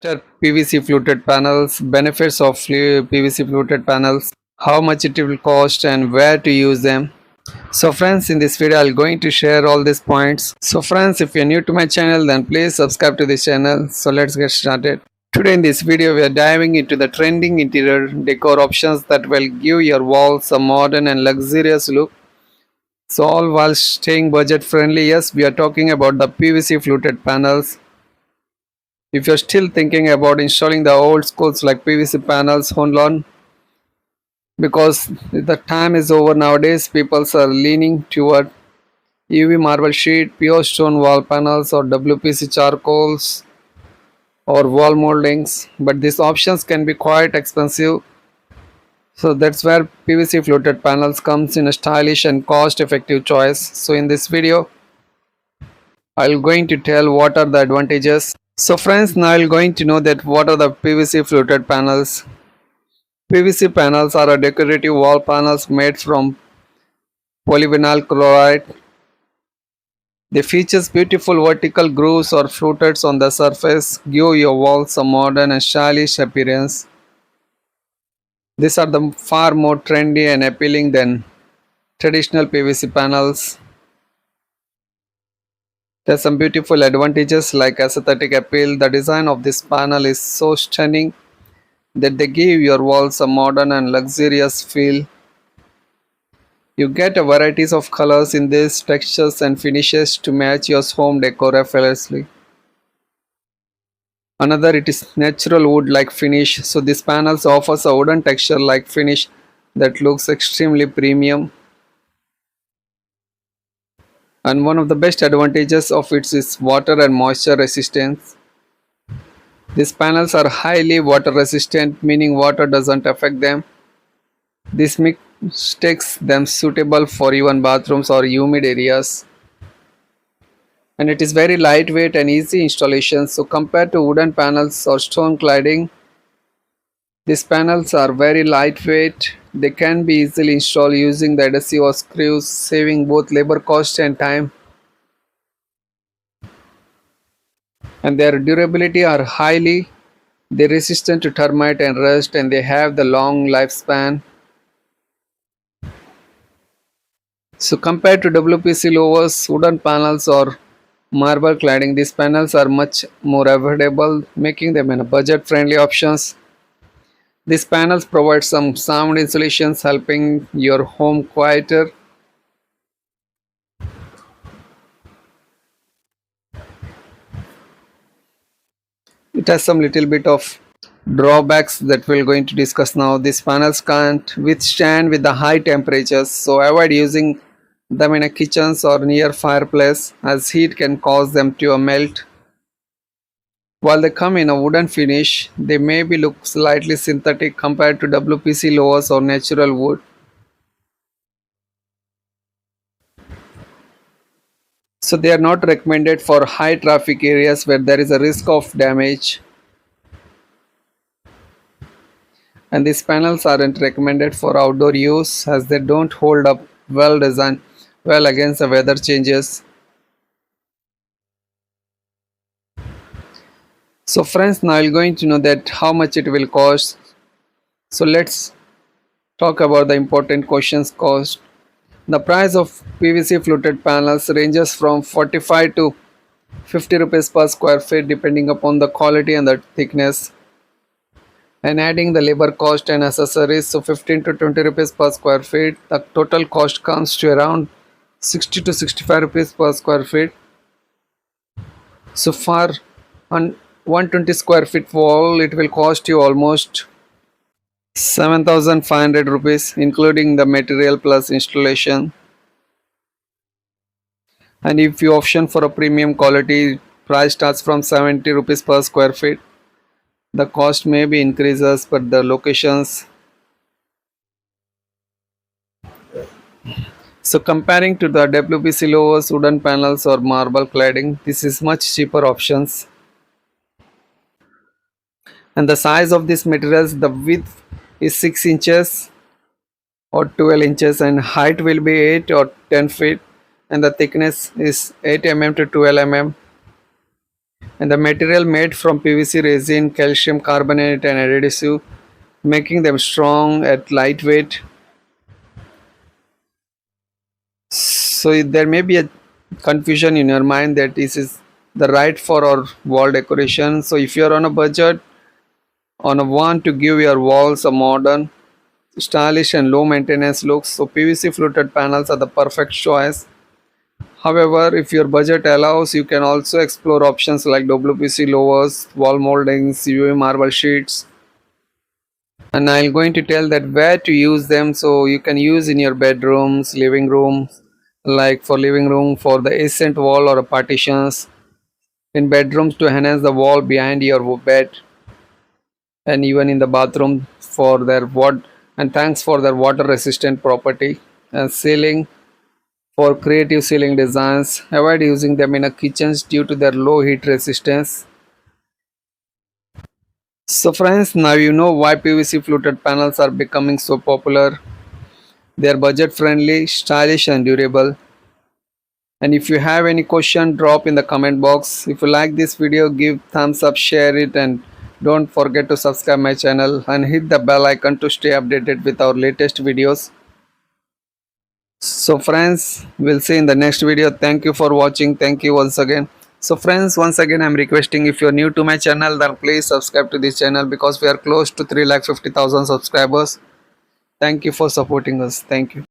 PVC fluted panels, benefits of PVC fluted panels, how much it will cost and where to use them. So friends, in this video I'm going to share all these points. So friends, if you're new to my channel, then please subscribe to this channel. So let's get started. Today in this video we are diving into the trending interior decor options that will give your walls a modern and luxurious look. So all while staying budget friendly. Yes, we are talking about the PVC fluted panels. If you're still thinking about installing the old schools like PVC panels, hold on, because the time is over nowadays. People are leaning toward UV marble sheet, pure stone wall panels, or WPC charcoals or wall moldings. But these options can be quite expensive. So that's where PVC fluted panels comes in a stylish and cost-effective choice. So in this video, I'm going to tell what are the advantages. So friends, now you're going to know that what are the PVC fluted panels. PVC panels are a decorative wall panels made from polyvinyl chloride. They features beautiful vertical grooves or fluteds on the surface, give your walls a modern and stylish appearance. These are the far more trendy and appealing than traditional PVC panels. There's some beautiful advantages like aesthetic appeal. The design of this panel is so stunning that they give your walls a modern and luxurious feel. You get a varieties of colors in these textures and finishes to match your home decor effortlessly. Another, it is natural wood like finish, so this panels offers a wooden texture like finish that looks extremely premium. And one of the best advantages of it is water and moisture resistance. These panels are highly water resistant, meaning water doesn't affect them. This makes them suitable for even bathrooms or humid areas. And it is very lightweight and easy installation. So compared to wooden panels or stone cladding, these panels are very lightweight. They can be easily installed using the adhesive or screws, saving both labor cost and time. And their durability are highly. They're resistant to termite and rust, and they have the long lifespan. So compared to WPC louvers, wooden panels or marble cladding, these panels are much more affordable, making them a budget-friendly options. These panels provide some sound insulations, helping your home quieter. It has some little bit of drawbacks that we're going to discuss now. These panels can't withstand with the high temperatures, so avoid using them in a kitchens or near fireplace as heat can cause them to melt. While they come in a wooden finish, they may be look slightly synthetic compared to WPC louvers or natural wood. So they are not recommended for high traffic areas where there is a risk of damage. And these panels aren't recommended for outdoor use as they don't hold up well against the weather changes. So friends, now you're going to know that how much it will cost. So let's talk about the important questions. Cost. The price of PVC fluted panels ranges from 45 to 50 rupees per square feet depending upon the quality and the thickness. And adding the labor cost and accessories, so 15 to 20 rupees per square feet, the total cost comes to around 60 to 65 rupees per square feet. So for on 120 square feet wall, it will cost you almost 7,500 rupees including the material plus installation. And if you option for a premium quality, price starts from 70 rupees per square feet. The cost may be increases per the locations. So comparing to the WPC louvers, wooden panels or marble cladding, this is much cheaper options. And the size of these materials, the width is 6 inches or 12 inches and height will be 8 or 10 feet and the thickness is 8 mm to 12 mm. And the material made from PVC resin, calcium carbonate and adhesive, making them strong and lightweight. So there may be a confusion in your mind that this is the right for our wall decoration. So if you are on a budget, on a want to give your walls a modern, stylish and low maintenance look, so PVC fluted panels are the perfect choice. However, if your budget allows, you can also explore options like WPC louvers, wall moldings, UV marble sheets, and I'm going to tell that where to use them. So you can use in your bedrooms, living rooms, like for living room for the accent wall or partitions, in bedrooms to enhance the wall behind your bed, and even in the bathroom for their thanks for their water resistant property, and ceiling for creative ceiling designs. Avoid using them in a kitchens due to their low heat resistance. So friends, now you know why PVC fluted panels are becoming so popular. They are budget friendly, stylish and durable. And if you have any question, drop in the comment box. If you like this video, give thumbs up, share it, and don't forget to subscribe my channel and hit the bell icon to stay updated with our latest videos. So friends, we'll see in the next video. Thank you for watching. Thank you once again. So friends, once again I'm requesting, if you're new to my channel, then please subscribe to this channel because we are close to 3,50,000 subscribers. Thank you for supporting us. Thank you.